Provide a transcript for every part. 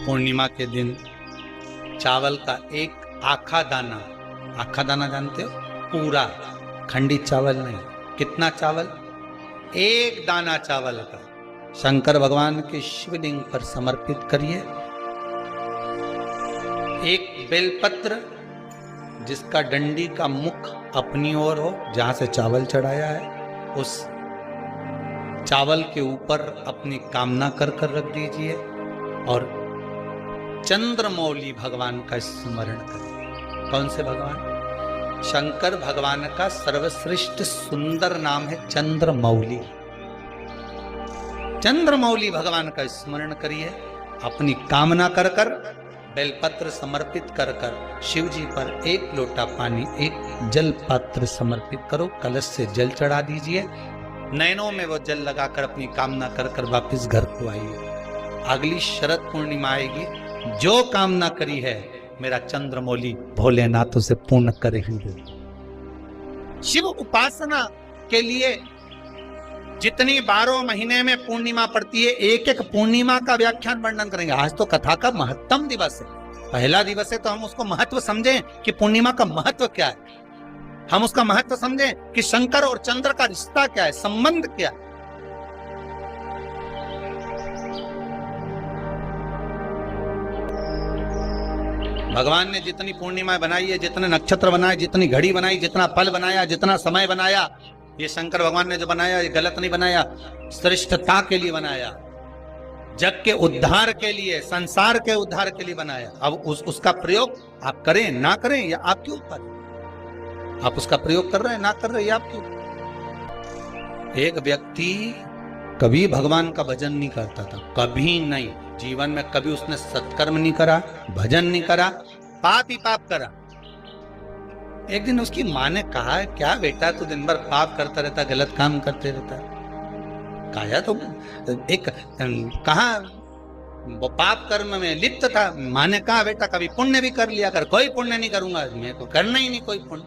पूर्णिमा के दिन चावल का एक आखा दाना जानते हो, पूरा खंडित चावल नहीं, कितना चावल, एक दाना चावल का शंकर भगवान के शिवलिंग पर समर्पित करिए। एक बेलपत्र जिसका डंडी का मुख अपनी ओर हो, जहां से चावल चढ़ाया है, उस चावल के ऊपर अपनी कामना कर रख दीजिए और चंद्रमौली भगवान का स्मरण करिए। कौन से भगवान? शंकर भगवान का सर्वश्रेष्ठ सुंदर नाम है चंद्रमौली। चंद्रमौली भगवान का स्मरण करिए, अपनी कामना कर बेलपत्र समर्पित कर शिव जी पर एक लोटा पानी, एक जल पात्र समर्पित करो, कलश से जल चढ़ा दीजिए, नयनों में वो जल लगाकर अपनी कामना कर वापिस घर को आइए। अगली शरद पूर्णिमा आएगी, जो कामना करी है मेरा चंद्रमौली भोलेनाथ उसे पूर्ण करेंगे। शिव उपासना के लिए जितनी 12 महीने में पूर्णिमा पड़ती है, एक एक पूर्णिमा का व्याख्यान वर्णन करेंगे। आज तो कथा का महत्तम दिवस है, पहला दिवस है, तो हम उसको महत्व समझें कि पूर्णिमा का महत्व क्या है, हम उसका महत्व समझें कि शंकर और चंद्र का रिश्ता क्या है, संबंध क्या है। भगवान ने जितनी पूर्णिमा बनाई है, जितने नक्षत्र बनाए, जितनी घड़ी बनाई, जितना पल बनाया, जितना समय बनाया, ये शंकर भगवान ने जो बनाया ये गलत नहीं बनाया, श्रेष्ठता के लिए बनाया, जग के उद्धार के लिए, संसार के उद्धार के लिए बनाया। अब उसका प्रयोग आप करें ना करें या आपके ऊपर, आप उसका प्रयोग कर रहे हैं ना कर रहे हैं आपके ऊपर। एक व्यक्ति कभी भगवान का भजन नहीं करता था, कभी नहीं, जीवन में कभी उसने सत्कर्म नहीं करा, भजन नहीं करा, पाप ही पाप करा। एक दिन उसकी माँ ने कहा, क्या बेटा तू दिन भर पाप करता रहता, गलत काम करते रहता? कहा तो एक कहा वो पाप कर्म में लिप्त था। माँ ने कहा बेटा कभी पुण्य भी कर लिया कर। कोई पुण्य नहीं करूंगा, मैं तो करना ही नहीं कोई पुण्य,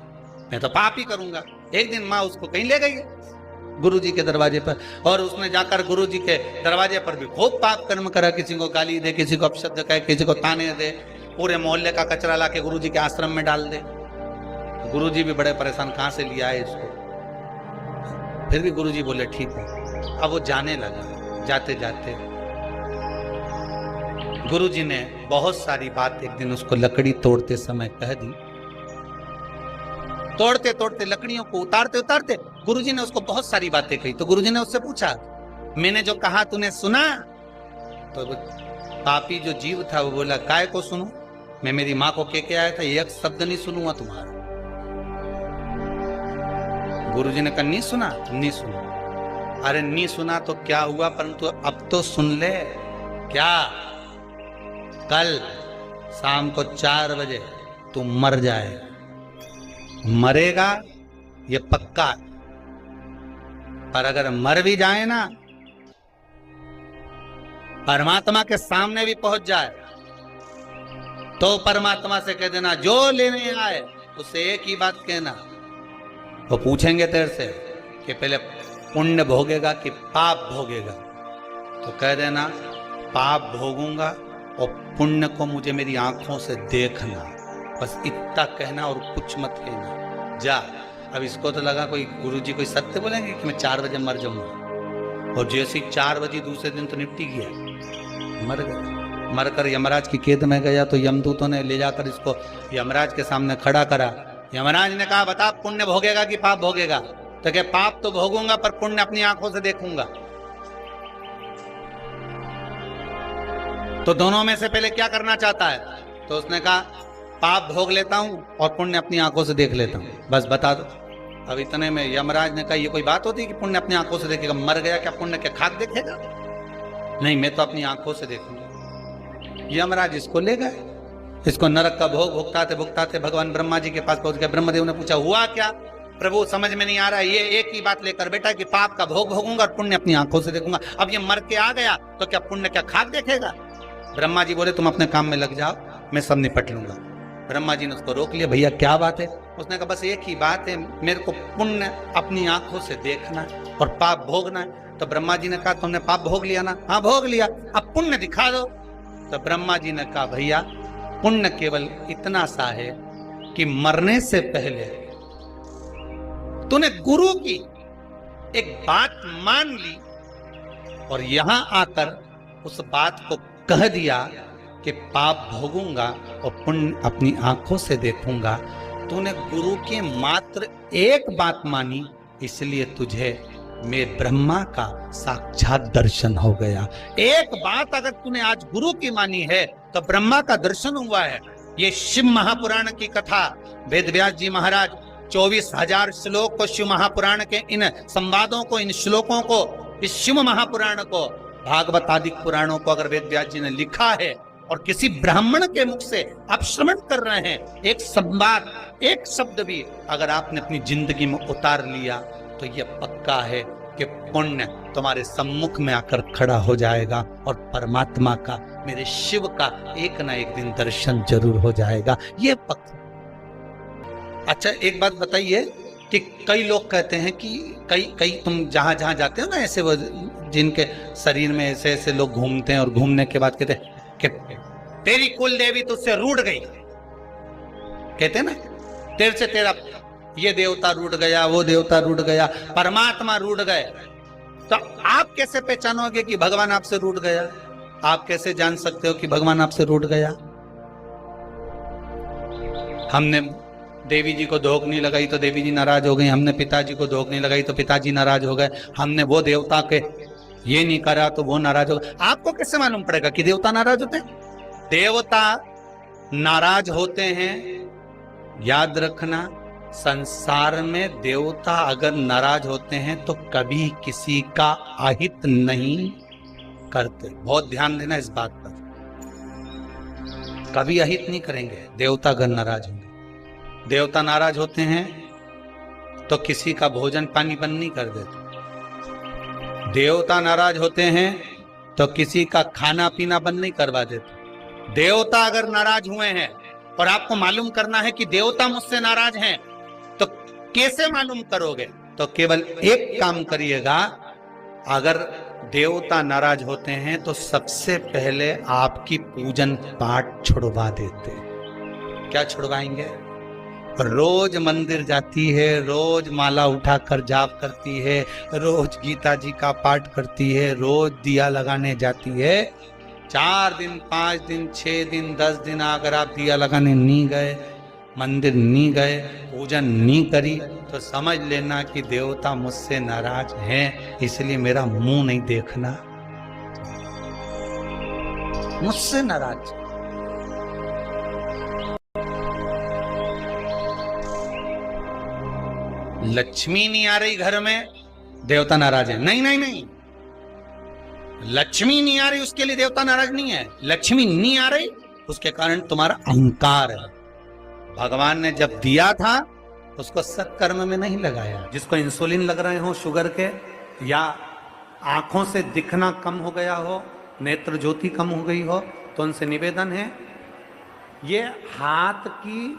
मैं तो पाप ही करूंगा। एक दिन माँ उसको कहीं ले गई गुरुजी के दरवाजे पर, और उसने जाकर गुरुजी के दरवाजे पर भी खूब पाप कर्म करा, किसी को गाली दे, किसी को अपशब्द कहे, किसी को ताने दे, पूरे मोहल्ले का कचरा ला के गुरुजी के आश्रम में डाल दे। गुरुजी भी बड़े परेशान, कहां से लिया है इसको। फिर भी गुरुजी बोले ठीक है। अब वो जाने लगा, जाते जाते गुरुजी ने बहुत सारी बात एक दिन उसको लकड़ी तोड़ते समय कह दी। तोड़ते तोड़ते लकड़ियों को उतारते उतारते गुरुजी ने उसको बहुत सारी बातें कही। तो गुरुजी ने उससे पूछा, मैंने जो कहा तूने सुना? तो पापी जो जीव था वो बोला, काय को सुनूं, मैं मेरी माँ को कह के आया था, एक शब्द नहीं सुनूंगा तुम्हारा। गुरुजी ने कहा नहीं सुना? नहीं सुना। अरे नहीं सुना तो क्या हुआ, परंतु अब तो सुन ले। क्या? कल शाम को 4 बजे तू मर जाए। मरेगा ये पक्का, पर अगर मर भी जाए ना, परमात्मा के सामने भी पहुंच जाए, तो परमात्मा से कह देना जो लेने आए उससे एक ही बात कहना। वो पूछेंगे तेरे से कि पहले पुण्य भोगेगा कि पाप भोगेगा, तो कह देना पाप भोगूंगा और पुण्य को मुझे मेरी आंखों से देखना। बस इतना कहना और कुछ मत कहना। जा। अब इसको तो लगा कोई गुरुजी कोई सत्य बोलेंगे कि मैं 4 बजे मर जाऊंगा, और जैसे ही 4 बजे दूसरे दिन तो निपटी गया, मर गया। मरकर यमराज की कैद में गया तो यमदूतों ने ले जाकर इसको यमराज के सामने खड़ा करा। यमराज ने कहा बता पुण्य भोगेगा कि पाप भोगेगा? तो क्या पाप तो भोगूंगा पर पुण्य अपनी आंखों से देखूंगा। तो दोनों में से पहले क्या करना चाहता है? तो उसने कहा पाप भोग लेता हूं और पुण्य अपनी आंखों से देख लेता हूं, बस बता दो। अब इतने में यमराज ने कहा ये कोई बात होती है कि पुण्य अपनी आंखों से देखेगा? मर गया क्या पुण्य के खाक देखेगा? नहीं, मैं तो अपनी आंखों से देखूंगा। यमराज इसको ले गए, इसको नरक का भोग भुगताते भगवान ब्रह्मा जी के पास पहुंच गए। ब्रह्मदेव ने पूछा हुआ क्या? प्रभु समझ में नहीं आ रहा है। ये एक ही बात लेकर बेटा कि पाप का भोग भोगूंगा और पुण्य अपनी आंखों से देखूंगा। अब ये मर के आ गया तो क्या पुण्य क्या खाक देखेगा? ब्रह्मा जी बोले तुम अपने काम में लग जाओ, मैं सब निपट लूंगा। ब्रह्मा जी ने उसको रोक लिया, भैया क्या बात है? उसने कहा बस एक ही बात है, मेरे को पुण्य अपनी आंखों से देखना और पाप भोगना है। तो ब्रह्मा जी ने कहा तुमने पाप भोग लिया ना? हाँ भोग लिया, अब पुण्य दिखा दो। तो ब्रह्मा जी ने कहा भैया पुण्य केवल इतना सा है कि मरने से पहले तूने गुरु की एक बात मान ली और यहां आकर उस बात को कह दिया कि पाप भोगूंगा और पुण्य अपनी आंखों से देखूंगा। तूने गुरु की मात्र एक बात मानी, इसलिए तुझे मैं ब्रह्मा का साक्षात दर्शन हो गया। एक बात अगर तूने आज गुरु की मानी है तो ब्रह्मा का दर्शन हुआ है। ये शिव महापुराण की कथा वेदव्यास जी महाराज 24,000 श्लोक को शिव महापुराण के इन संवादों को, इन श्लोकों को, इस शिव महापुराण को, भागवत आदि पुराणों को अगर वेदव्यास जी ने लिखा है और किसी ब्राह्मण के मुख से आप श्रवण कर रहे हैं, एक संवाद, एक शब्द भी अगर आपने अपनी जिंदगी में उतार लिया तो यह पक्का है कि पुण्य तुम्हारे सम्मुख में आकर खड़ा हो जाएगा और परमात्मा का, मेरे शिव का एक ना एक दिन दर्शन जरूर हो जाएगा, ये पक्का। अच्छा एक बात बताइए कि कई लोग कहते हैं कि कई तुम जहां जहां जाते हो ना, ऐसे वो जिनके शरीर में ऐसे ऐसे लोग घूमते हैं और घूमने के बाद कहते हैं कि तेरी कुल देवी तुझसे रूठ गई, कहते हैं ना, तेरे से तेरा ये देवता रूठ गया, वो देवता रूठ गया, परमात्मा रूठ गए। तो आप कैसे पहचानोगे कि भगवान आपसे रूठ गया? आप कैसे जान सकते हो कि भगवान आपसे रूठ गया? हमने देवी जी को धोख नहीं लगाई तो देवी जी नाराज हो गई, हमने पिताजी को धोख नहीं लगाई तो पिताजी नाराज हो गए, हमने वो देवता के ये नहीं करा तो वो नाराज हो गए। आपको कैसे मालूम पड़ेगा कि देवता नाराज होते हैं? देवता नाराज होते हैं, याद रखना, संसार में देवता अगर नाराज होते हैं तो कभी किसी का अहित नहीं करते। बहुत ध्यान देना इस बात पर, कभी अहित नहीं करेंगे देवता अगर नाराज होंगे। देवता नाराज होते हैं तो किसी का भोजन पानी बंद नहीं कर देते। देवता नाराज होते हैं तो किसी का खाना पीना बंद नहीं करवा देते। देवता अगर नाराज हुए हैं और आपको मालूम करना है कि देवता मुझसे नाराज हैं, तो कैसे मालूम करोगे? तो केवल एक काम करिएगा, अगर देवता नाराज होते हैं तो सबसे पहले आपकी पूजन पाठ छुड़वा देते। क्या छुड़वाएंगे? रोज मंदिर जाती है, रोज माला उठाकर जाप करती है, रोज गीता जी का पाठ करती है, रोज दिया लगाने जाती है। 4 दिन, 5 दिन, 6 दिन, 10 दिन अगर आप दिया लगाने नहीं गए, मंदिर नहीं गए, पूजन नहीं करी, तो समझ लेना कि देवता मुझसे नाराज हैं, इसलिए मेरा मुंह नहीं देखना। मुझसे नाराज। लक्ष्मी नहीं आ रही घर में, देवता नाराज है? नहीं नहीं नहीं, लक्ष्मी नहीं आ रही उसके लिए देवता नाराज नहीं है। लक्ष्मी नहीं आ रही उसके कारण तुम्हारा अहंकार है। भगवान ने जब दिया था उसको सत्कर्म में नहीं लगाया। जिसको इंसुलिन लग रहे हो शुगर के, या आंखों से दिखना कम हो गया हो, नेत्र ज्योति कम हो गई हो, तो उनसे निवेदन है, ये हाथ की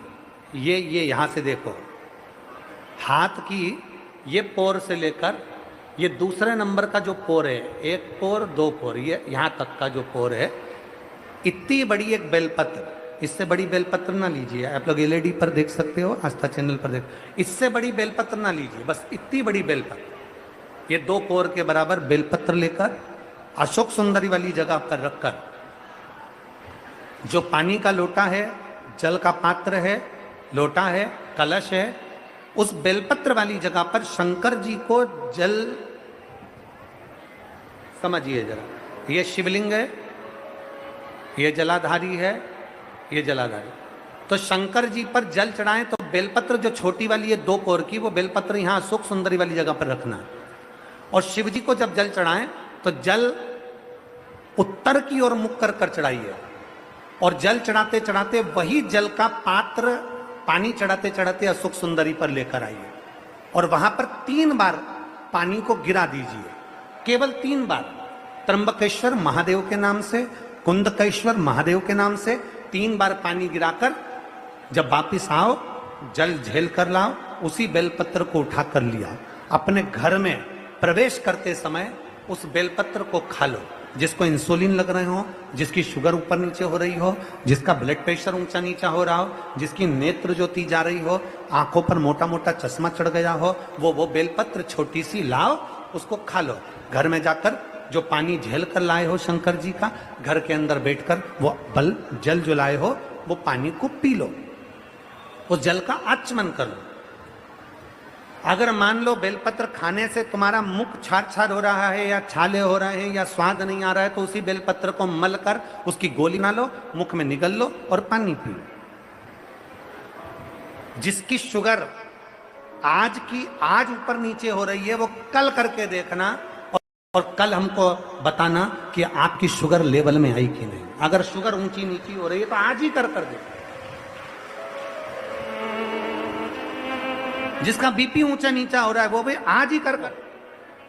ये यहां से देखो, हाथ की ये पोर से लेकर ये दूसरे नंबर का जो पोर है, 1 पोर 2 पोर, ये यहां तक का जो पोर है, इतनी बड़ी एक बेलपत्र, इससे बड़ी बेलपत्र ना लीजिए। आप लोग एलईडी पर देख सकते हो, आस्था चैनल पर देख, इससे बड़ी बेलपत्र ना लीजिए, बस इतनी बड़ी बेलपत्र, ये 2 पोर के बराबर बेलपत्र लेकर अशोक सुंदरी वाली जगह पर रखकर, जो पानी का लोटा है, जल का पात्र है, लोटा है, कलश है, उस बेलपत्र वाली जगह पर शंकर जी को जल, समझिए जरा, ये शिवलिंग है, ये जलाधारी है, ये जलाधारी, तो शंकर जी पर जल चढ़ाएं तो बेलपत्र जो छोटी वाली है 2 पोर की, वो बेलपत्र यहां सुख सुंदरी वाली जगह पर रखना है। और शिव जी को जब जल चढ़ाएं तो जल उत्तर की ओर मुख कर कर चढ़ाइए, और जल चढ़ाते चढ़ाते वही जल का पात्र पानी चढ़ाते चढ़ाते अशोक सुंदरी पर लेकर आइए, और वहां पर 3 बार पानी को गिरा दीजिए, केवल 3 बार, त्र्यंबकेश्वर महादेव के नाम से, कुंदकेश्वर महादेव के नाम से 3 बार पानी गिराकर जब वापिस आओ, जल झेल कर लाओ, उसी बेलपत्र को उठा कर लिया, अपने घर में प्रवेश करते समय उस बेलपत्र को खा लो, जिसको इंसुलिन लग रहे हो, जिसकी शुगर ऊपर नीचे हो रही हो, जिसका ब्लड प्रेशर ऊंचा नीचा हो रहा हो, जिसकी नेत्र ज्योति जा रही हो, आंखों पर मोटा मोटा चश्मा चढ़ गया हो, वो बेलपत्र छोटी सी लाओ, उसको खा लो। घर में जाकर जो पानी झेल कर लाए हो शंकर जी का, घर के अंदर बैठकर वो जल जो लाए हो वो पानी को पी लो, उस जल का आचमन कर लो। अगर मान लो बेलपत्र खाने से तुम्हारा मुख छार छार हो रहा है या छाले हो रहे हैं या स्वाद नहीं आ रहा है, तो उसी बेलपत्र को मल कर उसकी गोली बना लो, मुख में निगल लो और पानी पी लो। जिसकी शुगर आज ऊपर नीचे हो रही है, वो कल करके देखना और कल हमको बताना कि आपकी शुगर लेवल में आई कि नहीं। अगर शुगर ऊंची नीची हो रही है तो आज ही कर देखो। जिसका बीपी ऊंचा नीचा हो रहा है वो भी आज ही कर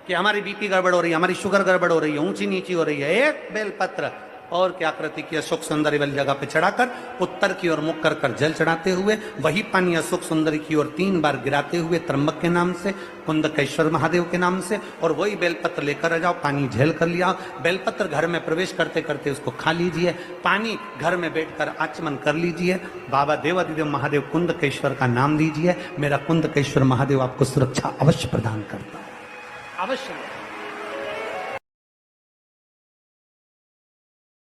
कि हमारी बीपी गड़बड़ हो रही है, हमारी शुगर गड़बड़ हो रही है, ऊंची नीची हो रही है, एक बेलपत्र और क्या कृति की अशोक सुंदरी वाली जगह पे चढ़ाकर उत्तर की ओर मुख कर कर जल चढ़ाते हुए वही पानी अशोक सुंदरी की ओर 3 बार गिराते हुए त्र्यंबक के नाम से, कुंदकेश्वर महादेव के नाम से, और वही बेलपत्र लेकर आ जाओ, पानी झेल कर लिया। बेलपत्र घर में प्रवेश करते करते उसको खा लीजिए, पानी घर में बैठकर आचमन कर लीजिए, बाबा देवादिदेव महादेव कुंदकेश्वर का नाम लीजिए। मेरा कुंदकेश्वर महादेव आपको सुरक्षा अवश्य प्रदान करता है, अवश्य।